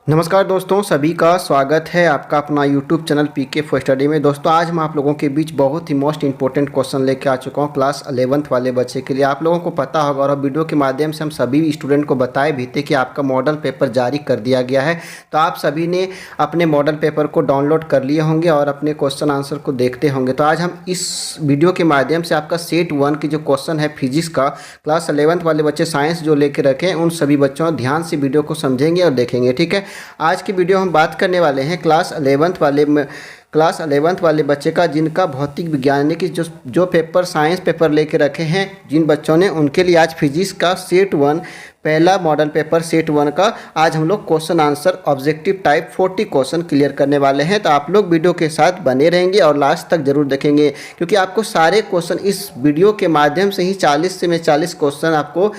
नमस्कार दोस्तों, सभी का स्वागत है आपका अपना YouTube channel PK for study में। दोस्तों आज मैं आप लोगों के बीच बहुत ही मोस्ट इंपॉर्टेंट क्वेश्चन लेके आ चुका हूँ क्लास 11th वाले बच्चे के लिए। आप लोगों को पता होगा और वीडियो के माध्यम से हम सभी स्टूडेंट को बताए भी थे कि आपका मॉडल पेपर जारी कर दिया गया है। तो आप सभी ने अपने मॉडल पेपर को डाउनलोड कर लिए होंगे और अपने क्वेश्चन आंसर को देखते होंगे। तो आज हम इस वीडियो के माध्यम से आपका सेट 1 की जो क्वेश्चन है फिजिक्स का, क्लास 11th वाले बच्चे साइंस जो लेके रखे हैं उन सभी बच्चों ध्यान से वीडियो को समझेंगे और देखेंगे। ठीक है, आज की वीडियो हम बात करने वाले हैं क्लास 11th वाले बच्चे का जिनका भौतिक विज्ञान की जो पेपर साइंस पेपर लेके रखे हैं जिन बच्चों ने, उनके लिए आज फिजिक्स का सेट 1 पहला मॉडल पेपर सेट 1 का आज हम लोग question answer objective type 40 question clear करने वाले हैं। तो आप लोग वीडियो के साथ बने रहेंगे और लास्ट तक जरूर देखेंगे, क्योंकि आपको सारे क्वेश्चन इस वीडियो के माध्यम से ही 40 से मैं 40 क्वेश्चन आपको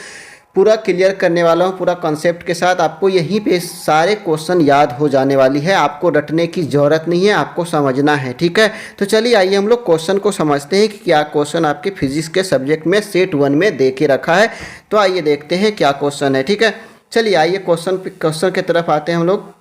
पूरा क्लियर करने वाला हूँ। पूरा कॉन्सेप्ट के साथ आपको यहीं पे सारे क्वेश्चन याद हो जाने वाली है। आपको रटने की ज़रूरत नहीं है, आपको समझना है। ठीक है, तो चलिए आइए हम लोग क्वेश्चन को समझते हैं कि क्या क्वेश्चन आपके फिजिक्स के सब्जेक्ट में सेट 1 में दे के रखा है। तो आइए देखते हैं क्या क्वेश्चन है। ठीक है, चलिए आइए क्वेश्चन की तरफ आते हैं हम लोग।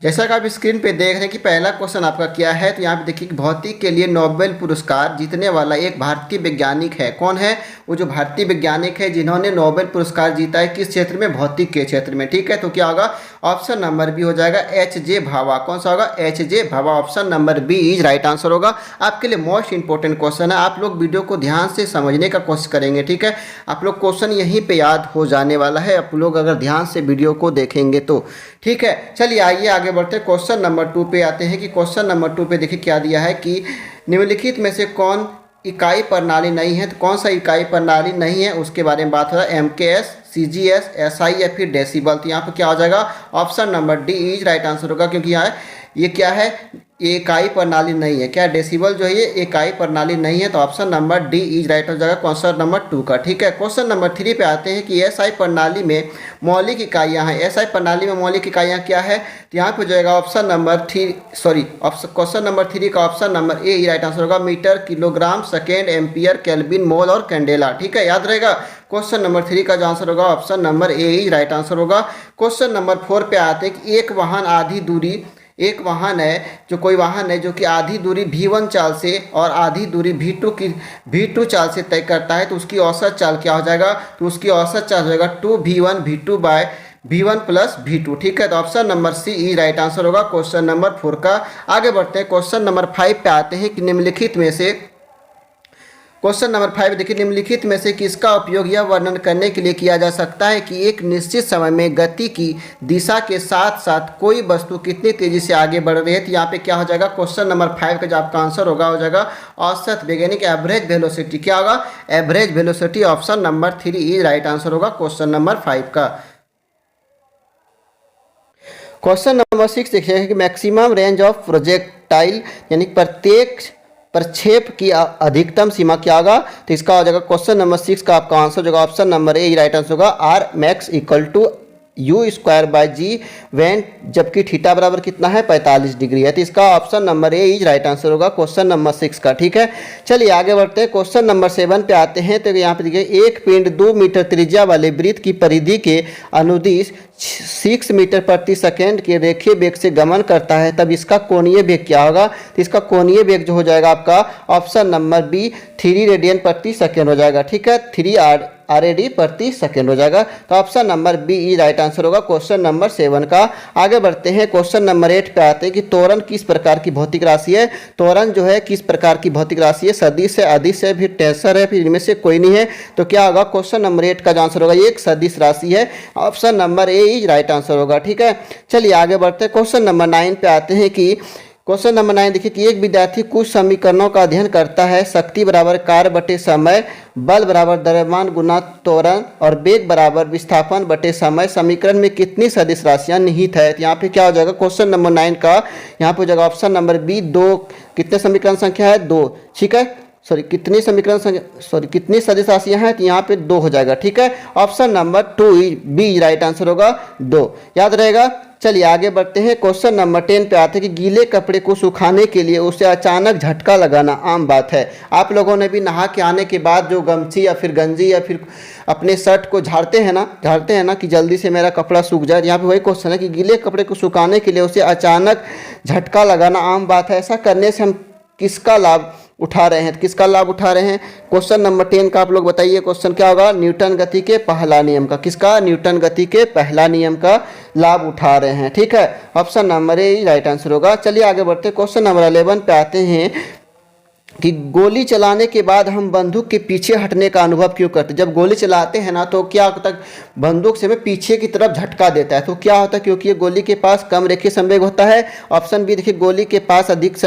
जैसा कि आप स्क्रीन पे देख रहे हैं कि पहला क्वेश्चन आपका क्या है, तो यहाँ पे देखिए कि भौतिक के लिए नोबेल पुरस्कार जीतने वाला एक भारतीय वैज्ञानिक है। कौन है वो जो भारतीय वैज्ञानिक है जिन्होंने नोबेल पुरस्कार जीता है, किस क्षेत्र में? भौतिक के क्षेत्र में। ठीक है, तो क्या होगा? ऑप्शन नंबर बी हो जाएगा, एच.जे. भाभा। कौन सा होगा? H J. Bhabha. Option number B is right answer होगा। आपके लिए मोस्ट इंपॉर्टेंट क्वेश्चन है, आप लोग वीडियो को ध्यान से समझने का कोशिश करेंगे। ठीक है, आप लोग क्वेश्चन यहीं पे याद हो जाने वाला है, आप लोग अगर ध्यान से वीडियो को देखेंगे तो। ठीक है, चलिए आइए आगे बढ़ते हैं। क्वेश्चन नंबर 2 पे आते हैं कि क्वेश्चन नंबर 2 पे देखिए क्या दिया है कि निम्नलिखित में से कौन इकाई प्रणाली नहीं है। तो कौन सा इकाई प्रणाली नहीं है उसके बारे में बात हो रहा है। MKS, CGS, SI या फिर डेसिबल। तो यहाँ पर क्या हो जाएगा? Option number D is right answer होगा, क्योंकि यहाँ ये क्या है? ये इकाई प्रणाली नहीं है। क्या डेसिबल जो है ये इकाई प्रणाली नहीं है, तो option number D is right हो जाएगा क्वेश्चन नंबर 2 का। ठीक है, क्वेश्चन नंबर 3 पे आते हैं कि SI प्रणाली में मौलिक इकाइयाँ हैं। SI प्रणाली में मौलिक इकाइयाँ क्या है? तो यहाँ पे हो जाएगा ऑप्शन नंबर क्वेश्चन नंबर 3 का option number A right answer होगा। Metre, kilogram, second, ampere, kelvin, mole और कैंडेला। ठीक है, याद रहेगा। क्वेश्चन नंबर 3 का जो आंसर होगा option number A is right answer होगा। क्वेश्चन नंबर 4 पे आते हैं कि एक वाहन है, जो कोई वाहन है जो कि आधी दूरी v1 चाल से और आधी दूरी v2 चाल से तय करता है, तो उसकी औसत चाल क्या हो जाएगा? तो उसकी औसत चाल हो जाएगा 2v1 v2 bye v1 plus v2। ठीक है, तो ऑप्शन नंबर सी ई राइट आंसर होगा क्वेश्चन नंबर 4 का। आगे बढ़ते हैं, क्वेश्चन नंबर 5 पे आते हैं कि निम्नलिखित में से क्वेश्चन नंबर 5 देखिए, निम्नलिखित में से किसका उपयोग यह वर्णन करने के लिए किया जा सकता है कि एक निश्चित समय में गति की दिशा के साथ साथ कोई वस्तु कितनी तेजी से आगे बढ़ रही है। तो यहाँ पे क्या हो जाएगा? क्वेश्चन नंबर 5 का जो आपका आंसर होगा हो जाएगा औसत वेग, यानी कि एवरेज वेलोसिटी। क्या होगा? Average velocity. Option number 3 is right answer होगा क्वेश्चन नंबर 5 का। क्वेश्चन नंबर 6 देखिएगा कि मैक्सिमम रेंज ऑफ प्रोजेक्टाइल, यानी प्रत्येक प्रक्षेप की अधिकतम सीमा क्या होगा? तो इसका हो जाएगा क्वेश्चन नंबर 6 का आपका आंसर होगा option number A right answer होगा। R max equal to u²/g when, जबकि थीटा बराबर कितना है? 45 डिग्री है। तो इसका option number A is right answer होगा क्वेश्चन नंबर 6 का। ठीक है, चलिए आगे बढ़ते हैं। क्वेश्चन नंबर 7 पे आते हैं। तो यहाँ पे देखिए, एक पिंड 2 मीटर त्रिज्या वाले वृत्त की परिधि के अनुदिश 6 मीटर प्रति सेकेंड के रेखीय वेग से गमन करता है, तब इसका कोणीय वेग क्या होगा? तो इसका कोणीय वेग जो हो जाएगा आपका ऑप्शन नंबर बी 3 रेडियन प्रति सेकेंड हो जाएगा। ठीक है, 3 RAD प्रति सेकेंड हो जाएगा। तो option number B is right answer होगा क्वेश्चन नंबर 7 का। आगे बढ़ते हैं, क्वेश्चन नंबर 8 पे आते हैं कि त्वरण किस प्रकार की भौतिक राशि है। त्वरण जो है किस प्रकार की भौतिक राशि है? सदिश है, अदिश है, फिर टेंसर है, फिर इनमें से कोई नहीं है। तो क्या होगा? क्वेश्चन नंबर 8 का जो आंसर होगा एक सदिश राशि है। Option number A is right answer होगा। ठीक है, चलिए आगे बढ़ते हैं। क्वेश्चन नंबर 9 पे आते हैं कि क्वेश्चन नंबर 9 देखिए कि एक विद्यार्थी कुछ समीकरणों का अध्ययन करता है। शक्ति बराबर कार्य बटे समय, बल बराबर द्रव्यमान गुना त्वरण और वेग बराबर विस्थापन बटे समय। समीकरण में कितनी सदिश राशियां निहित है? तो यहाँ पे क्या हो जाएगा? क्वेश्चन नंबर 9 का यहाँ पे हो जाएगा ऑप्शन नंबर बी 2। कितने समीकरण संख्या है? 2। ठीक है, कितनी सदिश राशियाँ हैं, तो यहाँ पे 2 हो जाएगा। ठीक है, option number 2 B right answer होगा 2, याद रहेगा। चलिए आगे बढ़ते हैं। क्वेश्चन नंबर 10 पे आते हैं कि गीले कपड़े को सुखाने के लिए उसे अचानक झटका लगाना आम बात है। आप लोगों ने भी नहा के आने के बाद जो गमछी या फिर गंजी या फिर अपने शर्ट को झाड़ते हैं ना कि जल्दी से मेरा कपड़ा सूख जाए। यहाँ पे वही क्वेश्चन है कि गीले कपड़े को सुखाने के लिए उसे अचानक झटका लगाना आम बात है। ऐसा करने से हम किसका लाभ उठा रहे हैं, किसका लाभ उठा रहे हैं? क्वेश्चन नंबर 10 का आप लोग बताइए। क्वेश्चन क्या होगा? न्यूटन गति के पहला नियम का। किसका? न्यूटन गति के पहला नियम का लाभ उठा रहे हैं। ठीक है, option number A right answer होगा। चलिए आगे बढ़ते हैं। क्वेश्चन नंबर 11 पे आते हैं कि गोली चलाने के बाद हम बंदूक के पीछे हटने का अनुभव क्यों करते हैं? जब गोली चलाते हैं ना तो क्या होता है, बंदूक से हमें पीछे की तरफ झटका देता है। तो क्या होता है? क्योंकि ये गोली के पास कम रेखीय संवेग होता है। ऑप्शन बी देखिए, गोली के पास अधिक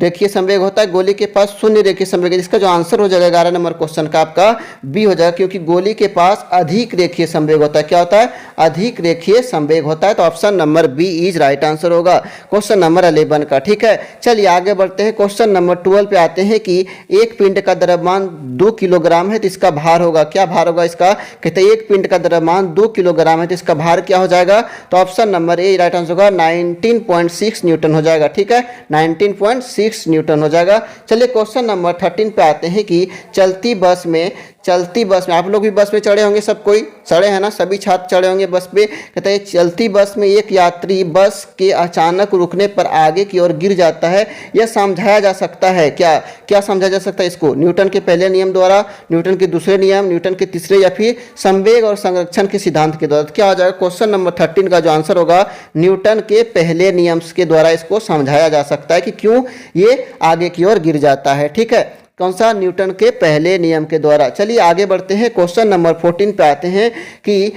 रेखीय संवेग होता है, गोली के पास शून्य रेखीय संवेग है। जिसका जो आंसर हो जाएगा 11 नंबर क्वेश्चन का आपका बी हो जाएगा, क्योंकि गोली के पास अधिक रेखीय संवेग होता है। क्या होता है? अधिक रेखीय संवेग होता है। तो option number B is right answer होगा क्वेश्चन नंबर 11 का। ठीक है, चलिए आगे बढ़ते हैं। क्वेश्चन नंबर 12 पे आते हैं कि एक पिंड का द्रव्यमान 2 किलोग्राम है तो इसका भार होगा, क्या भार होगा इसका? कहते हैं एक पिंड का द्रव्यमान 2 किलोग्राम है तो इसका भार क्या हो जाएगा? तो option number A right answer होगा 19.6 न्यूटन हो जाएगा। ठीक है, 19.6 न्यूटन हो जाएगा। चलिए क्वेश्चन नंबर 13 पे आते हैं कि चलती बस में आप लोग भी बस में चढ़े होंगे, सब कोई चढ़े हैं ना, सभी छात्र चढ़े होंगे बस पे। कहते हैं चलती बस में एक यात्री बस के अचानक रुकने पर आगे की ओर गिर जाता है, यह समझाया जा सकता है क्या? क्या समझा जा सकता है इसको? न्यूटन के पहले नियम द्वारा, न्यूटन के दूसरे नियम, न्यूटन के तीसरे, या फिर संवेग और संरक्षण के सिद्धांत के द्वारा? क्या हो जाएगा? क्वेश्चन नंबर 13 का जो आंसर होगा न्यूटन के पहले नियम के द्वारा इसको समझाया जा सकता है कि क्यों ये आगे की ओर गिर जाता है। ठीक है, कौन सा? न्यूटन के पहले नियम के द्वारा। चलिए आगे बढ़ते हैं। क्वेश्चन नंबर 14 पे आते हैं कि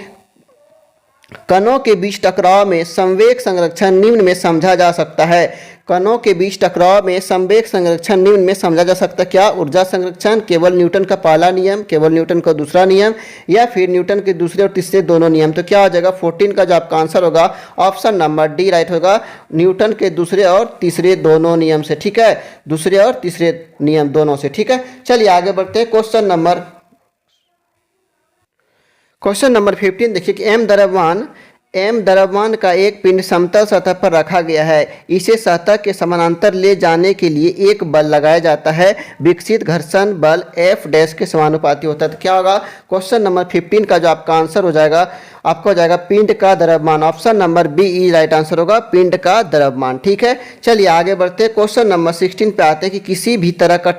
कणों के बीच टकराव में संवेग संरक्षण निम्न में समझा जा सकता है। कणों के बीच टकराव में संवेग संरक्षण निम्न में समझा जा सकता है क्या? ऊर्जा संरक्षण, केवल न्यूटन का पहला नियम, केवल न्यूटन का दूसरा नियम, या फिर न्यूटन के दूसरे और तीसरे दोनों नियम? तो क्या हो जाएगा? 14 का जो आपका आंसर होगा ऑप्शन नंबर डी राइट होगा, न्यूटन के दूसरे और तीसरे दोनों नियम से। ठीक है, दूसरे और तीसरे नियम दोनों से। ठीक है, चलिए आगे बढ़ते हैं। क्वेश्चन नंबर 15 देखिए कि एम द्रव्यमान का एक पिंड समतल सतह पर रखा गया है। इसे सतह के समानांतर ले जाने के लिए एक बल लगाया जाता है। विकसित घर्षण बल F डैश के समानुपाती होता है। तो क्या होगा? क्वेश्चन नंबर 15 का जो आपका आंसर हो जाएगा आपका हो जाएगा पिंड का द्रव्यमान। Option number B is right answer होगा, पिंड का द्रव्यमान। ठीक है, चलिए आगे बढ़ते हैं। क्वेश्चन नंबर 16 पे आते हैं कि किसी भी तरह का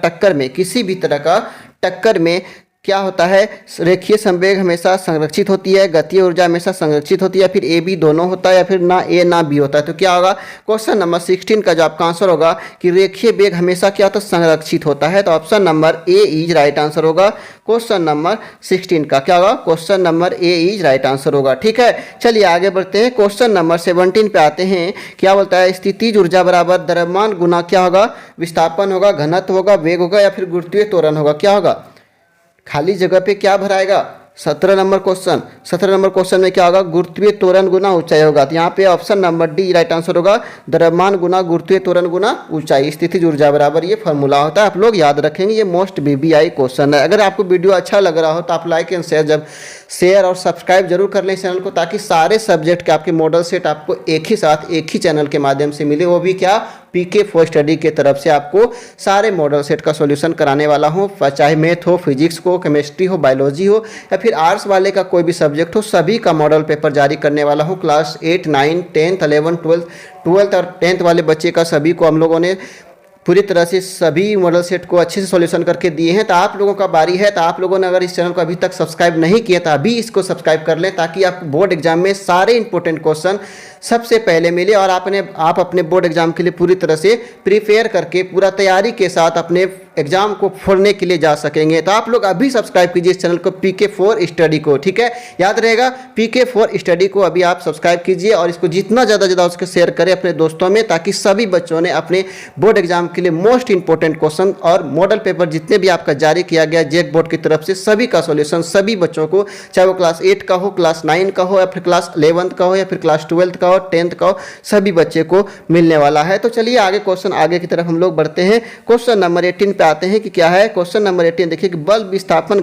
टक्कर में क्या होता है? रेखीय संवेग हमेशा संरक्षित होती है, गतीय ऊर्जा हमेशा संरक्षित होती है, या फिर ए बी दोनों होता है, या फिर ना ए ना बी होता है? तो क्या होगा? क्वेश्चन नंबर 16 का जो आपका आंसर होगा कि रेखीय वेग हमेशा क्या होता है? संरक्षित होता है। तो option number A is right answer होगा क्वेश्चन नंबर 16 का। क्या होगा? Question number A is right answer होगा। ठीक है, चलिए आगे बढ़ते हैं। क्वेश्चन नंबर 17 पे आते हैं। क्या बोलता है? स्थितिज ऊर्जा बराबर द्रव्यमान गुना क्या होगा? विस्थापन होगा, घनत्व होगा, वेग होगा, या फिर गुरुत्वीय त्वरण होगा? क्या होगा? खाली जगह पे क्या भराएगा? 17 नंबर क्वेश्चन में क्या होगा? गुरुत्वीय त्वरण गुना ऊंचाई होगा। तो यहाँ पे option number D right answer होगा, द्रव्यमान गुना गुरुत्वीय त्वरण गुना ऊंचाई, स्थितिज ऊर्जा बराबर ये फॉर्मूला होता है। आप लोग याद रखेंगे, ये मोस्ट बीबीआई क्वेश्चन है। अगर आपको वीडियो अच्छा लग रहा हो तो आप लाइक एंड शेयर और सब्सक्राइब जरूर कर लें इस चैनल को, ताकि सारे सब्जेक्ट के आपके मॉडल सेट आपको एक ही साथ एक ही चैनल के माध्यम से मिले। वो भी क्या? PK4 स्टडी के तरफ से आपको सारे मॉडल सेट का सॉल्यूशन कराने वाला हूँ। चाहे मैथ हो, फिजिक्स हो, केमिस्ट्री हो, बायोलॉजी हो, या फिर आर्ट्स वाले का कोई भी सब्जेक्ट हो, सभी का मॉडल पेपर जारी करने वाला हूँ। क्लास 8, 9, 10, 11, 12 और 10th वाले बच्चे का सभी को हम लोगों ने पूरी तरह से सभी मॉडल सेट को अच्छे से सॉल्यूशन करके दिए हैं। तो आप लोगों का बारी है। तो आप लोगों ने अगर इस चैनल को अभी तक सब्सक्राइब नहीं किया तो अभी इसको सब्सक्राइब कर लें, ताकि आप बोर्ड एग्जाम में सारे इंपॉर्टेंट क्वेश्चन सबसे पहले मिले और आप अपने बोर्ड एग्जाम के लिए पूरी तरह से प्रिपेयर करके पूरा तैयारी के साथ अपने एग्जाम को फोड़ने के लिए जा सकेंगे। तो आप लोग अभी सब्सक्राइब कीजिए इस चैनल को, PK4 स्टडी को। ठीक है, याद रहेगा, PK4 स्टडी को अभी आप सब्सक्राइब कीजिए और इसको जितना ज़्यादा उसको शेयर करें अपने दोस्तों में, ताकि सभी बच्चों ने अपने बोर्ड एग्जाम के लिए मोस्ट इंपॉर्टेंट क्वेश्चन और मॉडल पेपर जितने भी आपका जारी किया गया जैक बोर्ड की तरफ से, सभी का सॉल्यूशन सभी बच्चों को, चाहे वो क्लास 8 का हो, क्लास 9 का हो, या फिर क्लास 11th का हो, या फिर क्लास 12th का का हो, 10th का हो, सभी बच्चे को मिलने वाला है। तो चलिए आगे क्वेश्चन आगे की तरफ हम लोग बढ़ते हैं। क्वेश्चन नंबर 18 पे आते हैं कि क्या है। क्वेश्चन नंबर 18 देखिए कि बल विस्थापन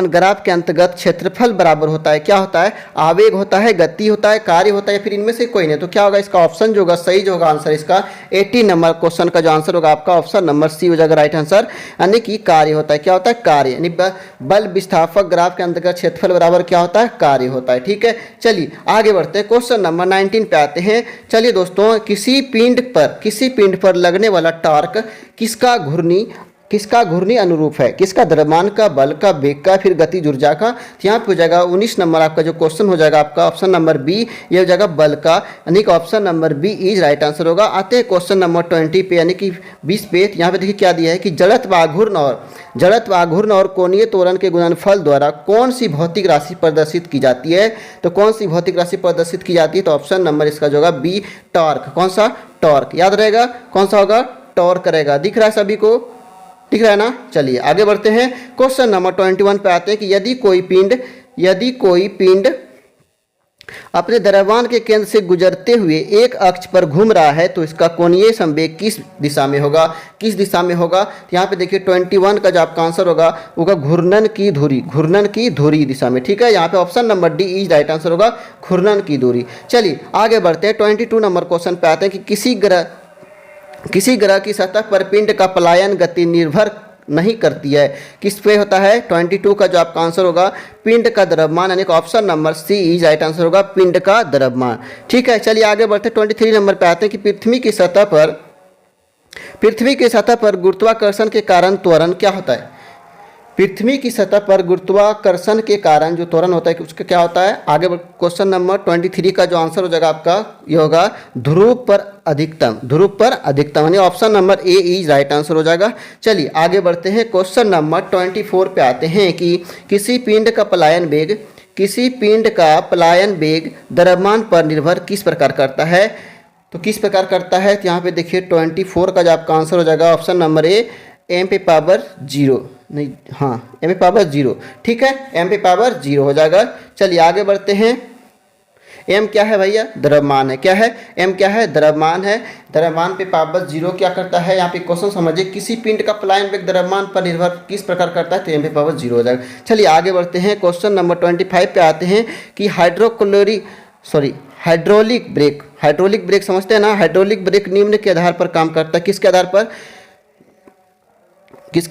ग्राफ के अंतर्गत क्षेत्रफल बराबर होता है, क्या होता है, आवेग होता है, गति होता है, कार्य होता है, या फिर इनमें से कोई नहीं। तो क्या होगा इसका ऑप्शन जो होगा सही जो होगा आंसर इसका 18 नंबर क्वेश्चन का जो आंसर होगा आपका ऑप्शन नंबर सी हो जाएगा राइट आंसर, यानी कि कार्य होता है। क्या होता है, कार्य, यानी बल विस्थापक ग्राफ के अंतर्गत क्षेत्रफल बराबर क्या होता है, कार्य होता है। ठीक है, चलिए आगे बढ़ते हैं। क्वेश्चन नंबर 19 पे आते हैं। चलिए दोस्तों, किसी पिंड पर लगने वाला टॉर्क किसका घूर्णी अनुरूप है, किसका, द्रव्यमान का, बल का, वेग का, फिर गतिज ऊर्जा का। तो यहाँ पे हो जाएगा 19 नंबर आपका जो क्वेश्चन हो जाएगा आपका ऑप्शन नंबर बी, ये हो जाएगा बल का, यानी कि option number B is right answer होगा। आते हैं क्वेश्चन नंबर 20 पे, यानी कि 20 पे। यहाँ पे देखिए क्या दिया है कि जड़त्व आघूर्ण और कोणीय त्वरण के गुणनफल द्वारा कौन सी भौतिक राशि प्रदर्शित की जाती है। तो कौन सी भौतिक राशि प्रदर्शित की जाती है, तो ऑप्शन नंबर इसका जो होगा बी, टॉर्क। कौन सा, टॉर्क, याद रहेगा कौन सा होगा, टॉर्क रहेगा। दिख रहा है सभी को, दिख रहा है ना। चलिए आगे बढ़ते हैं। क्वेश्चन नंबर 21 पे आते हैं कि यदि कोई पिंड अपने द्रव्यमान के केंद्र से गुजरते हुए एक अक्ष पर घूम रहा है तो इसका कोणीय संवेग किस दिशा में होगा, किस दिशा में होगा। तो यहाँ पे देखिए 21 का जो आपका आंसर होगा वो घूर्णन की धुरी दिशा में। ठीक है, यहाँ पे option number D is right answer होगा, घूर्णन की धुरी। चलिए आगे बढ़ते हैं। 22 नंबर क्वेश्चन पे आते हैं कि किसी ग्रह की सतह पर पिंड का पलायन गति निर्भर नहीं करती है, किस पे होता है। 22 का जो आपका आंसर होगा पिंड का द्रव्यमान, यानी कि option number C is right answer होगा, पिंड का द्रव्यमान। ठीक है, चलिए आगे बढ़ते हैं। 23 नंबर पे आते हैं कि पृथ्वी की सतह पर गुरुत्वाकर्षण के कारण त्वरण क्या होता है। पृथ्वी की सतह पर गुरुत्वाकर्षण के कारण जो त्वरण होता है उसका क्या होता है। आगे क्वेश्चन नंबर 23 का जो आंसर हो जाएगा आपका ये होगा ध्रुव पर अधिकतम, यानी option number A is right answer हो जाएगा। चलिए आगे बढ़ते हैं। क्वेश्चन नंबर 24 पे आते हैं कि किसी पिंड का पलायन वेग द्रव्यमान पर निर्भर किस प्रकार करता है। तो किस प्रकार करता है, तो यहाँ पे देखिए 24 का जो आपका आंसर हो जाएगा ऑप्शन नंबर ए, एम पे पावर 0, नहीं हाँ एम पे पावर 0। ठीक है, एम पे पावर 0 हो जाएगा। चलिए आगे बढ़ते हैं। एम क्या है भैया, द्रव्यमान है। क्या है, एम क्या है, द्रव्यमान है। द्रव्यमान पे पावर 0 क्या करता है, यहाँ पे क्वेश्चन समझिए, किसी पिंड का पलायन वेग द्रव्यमान पर निर्भर किस प्रकार करता है, तो एम पे पावर 0 हो जाएगा। चलिए आगे बढ़ते हैं। क्वेश्चन नंबर 25 पे आते हैं कि हाइड्रोलिक ब्रेक समझते हैं ना। हाइड्रोलिक ब्रेक निम्न के आधार पर काम करता है, किसके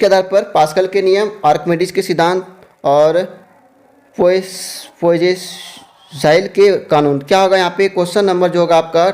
आधार पर, पास्कल के नियम, आर्किमिडीज के सिद्धांत और पोइज़ेसाइल के कानून। क्या होगा यहाँ पे क्वेश्चन नंबर जो होगा आपका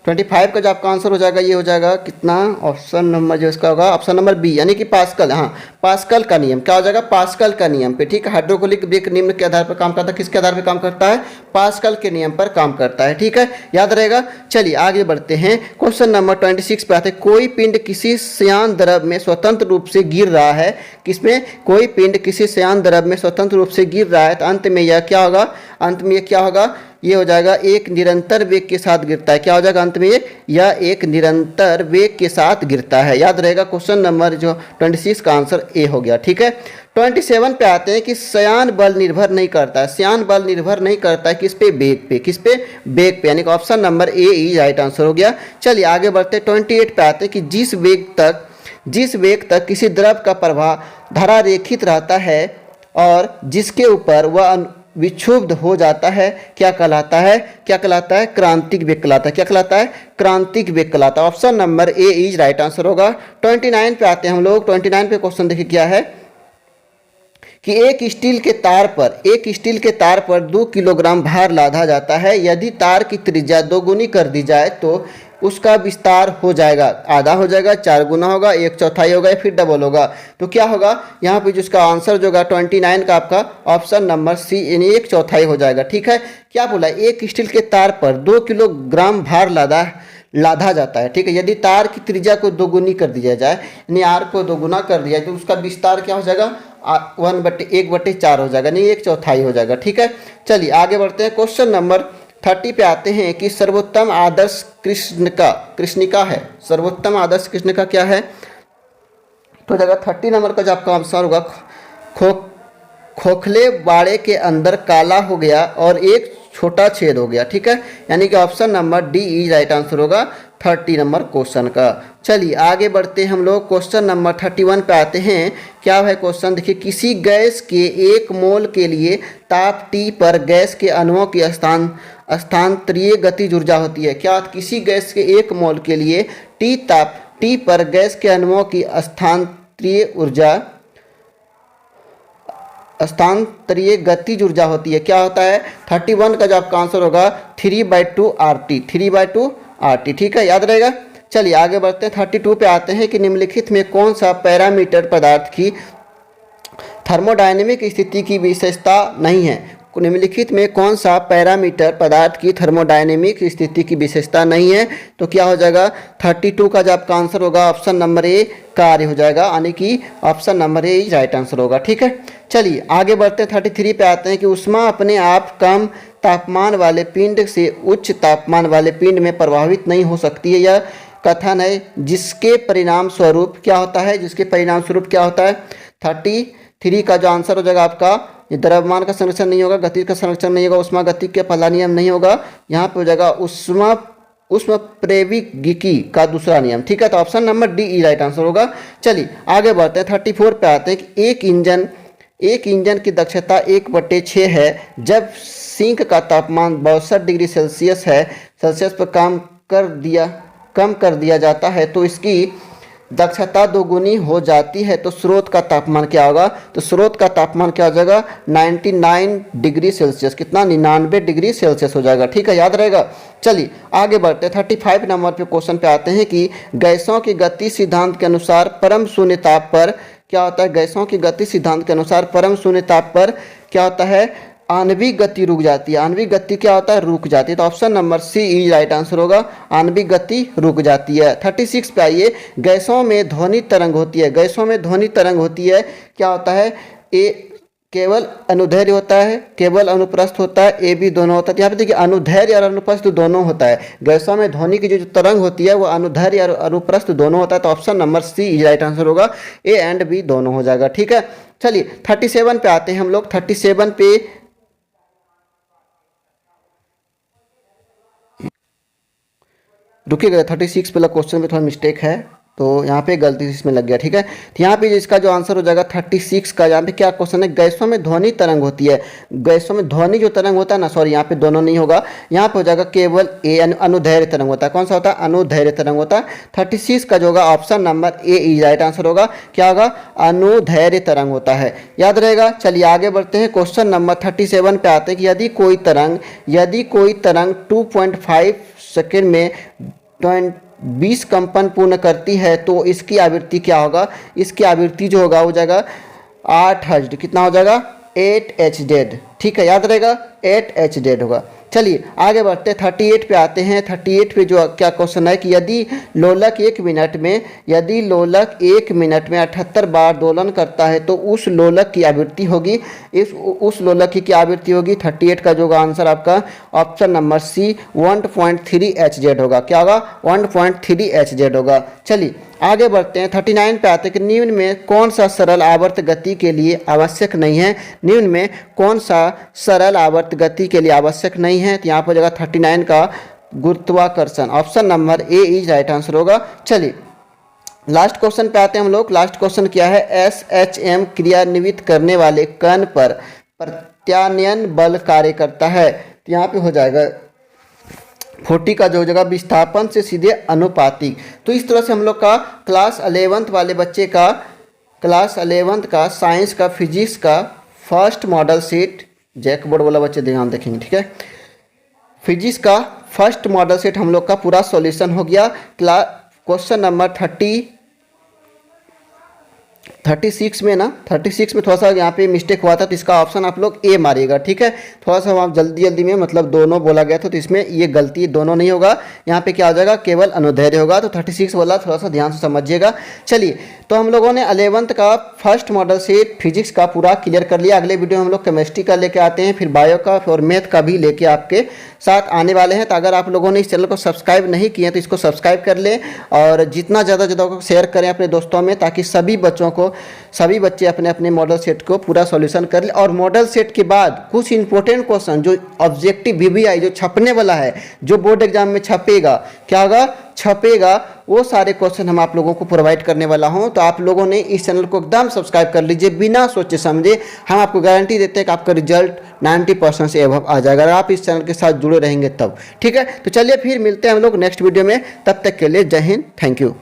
25 का जो आपका आंसर हो जाएगा ये हो जाएगा कितना, ऑप्शन नंबर जो इसका होगा ऑप्शन नंबर बी, यानी कि पास्कल। हाँ, पास्कल का नियम क्या हो जाएगा, पास्कल का नियम पे। ठीक है, हाइड्रोलिक ब्रेक निम्न के आधार पर काम करता है, किसके आधार पर काम करता है, पास्कल के नियम पर काम करता है। ठीक है, याद रहेगा। चलिए आगे बढ़ते हैं। क्वेश्चन नंबर 26 पे आते हैं। कोई पिंड किसी श्यान द्रव में स्वतंत्र रूप से गिर रहा है, किसमें, कोई पिंड किसी श्यान द्रव में स्वतंत्र रूप से गिर रहा है, तो अंत में यह क्या होगा, ये हो जाएगा एक निरंतर वेग के साथ गिरता है। क्या हो जाएगा अंत में, यह एक निरंतर वेग के साथ गिरता है। याद रहेगा क्वेश्चन नंबर जो 26 का आंसर ए हो गया। ठीक है, 27 पे आते हैं कि श्यान बल निर्भर नहीं करता है। श्यान बल निर्भर नहीं करता है किस पे, वेग पे, किस पे, वेग पे, यानी कि option number A is right answer हो गया। चलिए आगे बढ़ते हैं। 28 पे आते हैं कि जिस वेग तक किसी द्रव का प्रवाह धारा रेखित रहता है और जिसके ऊपर वह विक्षुब्ध हो जाता है, क्या कहलाता है, क्रांतिक वेग कहलाता है। क्या कहलाता है, क्रांतिक वेग कहलाता है। Option number A is right answer होगा। 29 पे आते हैं हम लोग। 29 पे क्वेश्चन देखिए क्या है कि एक स्टील के तार पर 2 किलोग्राम भार लादा जाता है। यदि तार की त्रिज्या 2 गुनी कर दी जाए तो उसका विस्तार हो जाएगा, आधा हो जाएगा, 4 गुना होगा, 1/4 होगा, या फिर डबल होगा। तो क्या होगा यहाँ पे जिसका आंसर जो होगा 29 का आपका ऑप्शन नंबर सी, यानी 1/4 हो जाएगा। ठीक है, क्या बोला, एक स्टील के तार पर 2 किलोग्राम भार लादा जाता है। ठीक है, यदि तार की त्रिज्या को 2 गुनी कर दिया जाए, यानी आर को 2 गुना कर दिया तो उसका विस्तार क्या हो जाएगा, 1/4 हो जाएगा, नहीं 1/4 हो जाएगा। ठीक है, चलिए आगे बढ़ते हैं। क्वेश्चन नंबर 30 पे आते हैं कि सर्वोत्तम आदर्श कृष्णिका है। सर्वोत्तम आदर्श कृष्णिका क्या है, तो जगह 30 नंबर का जो आपका आंसर होगा खोखले बाड़े के अंदर काला हो गया और एक छोटा छेद हो गया। ठीक है, यानी कि option number D is right answer होगा 30 नंबर क्वेश्चन का। चलिए आगे बढ़ते हैं हम लोग, क्वेश्चन नंबर 31 पे आते हैं। क्या है क्वेश्चन, देखिए, किसी गैस के 1 मोल के लिए ताप T पर गैस के अणुओं की स्थानांतरीय गतिज ऊर्जा होती है। क्या किसी गैस के 1 मोल के लिए ताप T पर गैस के अणुओं की स्थानांतरीय गतिज ऊर्जा होती है, क्या होता है? 31 का जो आपका आंसर होगा 3/2 RT, 3/2 RT। ठीक है, याद रहेगा। चलिए आगे बढ़ते हैं, 32 पे आते हैं कि निम्नलिखित में कौन सा पैरामीटर पदार्थ की थर्मोडायनेमिक स्थिति की विशेषता नहीं है। निम्नलिखित में कौन सा पैरामीटर पदार्थ की थर्मोडायनेमिक स्थिति की विशेषता नहीं है? तो क्या हो जाएगा 32 का जो आपका आंसर होगा ऑप्शन नंबर ए कार्य हो जाएगा, यानी कि option number A right answer होगा। ठीक है, चलिए आगे बढ़ते हैं, 33 पे आते हैं कि ऊष्मा अपने आप कम तापमान वाले पिंड से उच्च तापमान वाले पिंड में प्रभावित नहीं हो सकती है। यह कथन है जिसके परिणाम स्वरूप क्या होता है, जिसके परिणाम स्वरूप क्या होता है? 33 का जो आंसर हो जाएगा आपका, ये द्रव्यमान का संरक्षण नहीं होगा, गति का संरक्षण नहीं होगा, ऊष्मा गति के पहला नियम नहीं होगा, यहाँ पे हो जाएगा ऊष्मप्रवैगिकी का दूसरा नियम। ठीक है, तो option number D E right answer होगा। चलिए आगे बढ़ते हैं, 34 पे आते हैं कि एक इंजन की दक्षता 1/6 है जब सिंक का तापमान 62 डिग्री सेल्सियस पर कम कर दिया जाता है तो इसकी दक्षता 2 गुनी हो जाती है। तो स्रोत का तापमान क्या होगा? तो स्रोत का तापमान क्या हो जाएगा 99 डिग्री सेल्सियस, कितना 99 डिग्री सेल्सियस हो जाएगा। ठीक है, याद रहेगा। चलिए आगे बढ़ते हैं, 35 नंबर पे क्वेश्चन पे आते हैं कि गैसों की गति सिद्धांत के अनुसार परम शून्य ताप पर क्या होता है? गैसों की गति सिद्धांत के अनुसार परम शून्य ताप पर क्या होता है? आणविक गति रुक जाती है। आणविक गति क्या होता है? रुक जाती है। तो option number C is right answer होगा, आणविक गति रुक जाती है। 36 पे आइए, गैसों में ध्वनि तरंग होती है। गैसों में ध्वनि तरंग होती है, क्या होता है? ए केवल अनुदैर्घ्य होता है, केवल अनुप्रस्थ होता है, ए बी दोनों होता है। यहाँ पे देखिए अनुदैर्घ्य और अनुप्रस्थ दोनों होता है। गैसों में ध्वनि की जो तरंग होती है वो अनुदैर्घ्य और अनुप्रस्थ दोनों होता है। तो option number C is right answer होगा, ए एंड बी दोनों हो जाएगा। ठीक है, चलिए 37 पे आते हैं हम लोग। 37 पे रुकिएगा, 36 पहला क्वेश्चन में थोड़ा मिस्टेक है, तो यहाँ पे गलती इसमें लग गया। ठीक है, तो यहाँ पे इसका जो आंसर हो जाएगा 36 का, यहाँ पे क्या क्वेश्चन है? गैसों में ध्वनि तरंग होती है। गैसों में ध्वनि जो तरंग होता है ना, सॉरी यहाँ पे दोनों नहीं होगा, यहाँ पे हो जाएगा केवल ए अनुदैर्घ्य तरंग होता है। कौन सा होता है? अनुदैर्घ्य तरंग होता है। 36 का जो होगा option number A is right answer होगा, क्या होगा? अनुदैर्घ्य तरंग होता है, याद रहेगा। चलिए आगे बढ़ते हैं, क्वेश्चन नंबर 37 पे आते हैं कि यदि कोई तरंग 2.5 सेकेंड में 20 कंपन पूर्ण करती है तो इसकी आवृत्ति क्या होगा? इसकी आवृत्ति जो होगा हो जाएगा 8 हर्ट्ज। कितना हो जाएगा? 8 Hz। ठीक है, याद रहेगा, 8 Hz होगा। चलिए आगे बढ़ते 38 पे आते हैं। 38 पे जो क्या क्वेश्चन है कि यदि लोलक 1 मिनट में 78 बार दोलन करता है तो उस लोलक की आवृत्ति होगी, उस लोलक की क्या आवृत्ति होगी? 38 का जो आंसर आपका ऑप्शन नंबर सी 1.3 Hz होगा। क्या होगा? 1.3 Hz होगा। चलिए आगे बढ़ते हैं, 39 पे आते हैं कि निम्न में कौन सा सरल आवर्त गति के लिए आवश्यक नहीं है? निम्न में कौन सा सरल आवर्त गति के लिए आवश्यक नहीं है? तो यहाँ पर जगह 39 का गुरुत्वाकर्षण, option number A is right answer होगा। चलिए लास्ट क्वेश्चन पे आते हैं हम लोग। लास्ट क्वेश्चन क्या है? SHM क्रियान्वित करने वाले कण पर प्रत्यानयन बल कार्य करता है। तो यहाँ पे हो जाएगा 40 का जो जगह विस्थापन से सीधे अनुपातिक। तो इस तरह से हम लोग का क्लास 11th वाले बच्चे का, क्लास 11th का साइंस का फिजिक्स का first model set, JAC board वाला बच्चे ध्यान देखेंगे। ठीक है, फिजिक्स का फर्स्ट मॉडल सेट हम लोग का पूरा सॉल्यूशन हो गया। क्वेश्चन नंबर 36 में ना, 36 में थोड़ा सा यहाँ पे मिस्टेक हुआ था, तो इसका ऑप्शन आप लोग ए मारिएगा। ठीक है, थोड़ा सा वहाँ जल्दी में मतलब दोनों बोला गया था, तो इसमें ये गलती दोनों नहीं होगा। यहाँ पे क्या हो जाएगा? केवल अनुदैर्घ्य होगा। तो 36 वाला थोड़ा सा ध्यान से समझिएगा। चलिए, तो हम लोगों ने 11th का फर्स्ट मॉडल सेट फिजिक्स का पूरा क्लियर कर लिया। अगले वीडियो में हम लोग केमिस्ट्री का लेके आते हैं, फिर बायो का और मैथ का भी लेके आपके साथ आने वाले हैं। तो अगर आप लोगों ने इस चैनल को सब्सक्राइब नहीं किए तो इसको सब्सक्राइब कर लें और जितना ज़्यादा शेयर करें अपने दोस्तों में, ताकि सभी बच्चों को तो सभी बच्चे अपने अपने मॉडल सेट को पूरा सॉल्यूशन कर ले। और मॉडल सेट के बाद कुछ इंपॉर्टेंट क्वेश्चन जो ऑब्जेक्टिव VBI जो छपने वाला है, जो बोर्ड एग्जाम में छपेगा, क्या होगा, छपेगा, वो सारे क्वेश्चन हम आप लोगों को प्रोवाइड करने वाला हूं। तो आप लोगों ने इस चैनल को एकदम सब्सक्राइब कर लीजिए बिना सोचे समझे। हम आपको गारंटी देते हैं कि आपका रिजल्ट 90% से एबव आ जाएगा अगर आप इस चैनल के साथ जुड़े रहेंगे तब। ठीक है, तो चलिए फिर मिलते हैं हम लोग नेक्स्ट वीडियो में। तब तक के लिए जय हिंद, थैंक यू।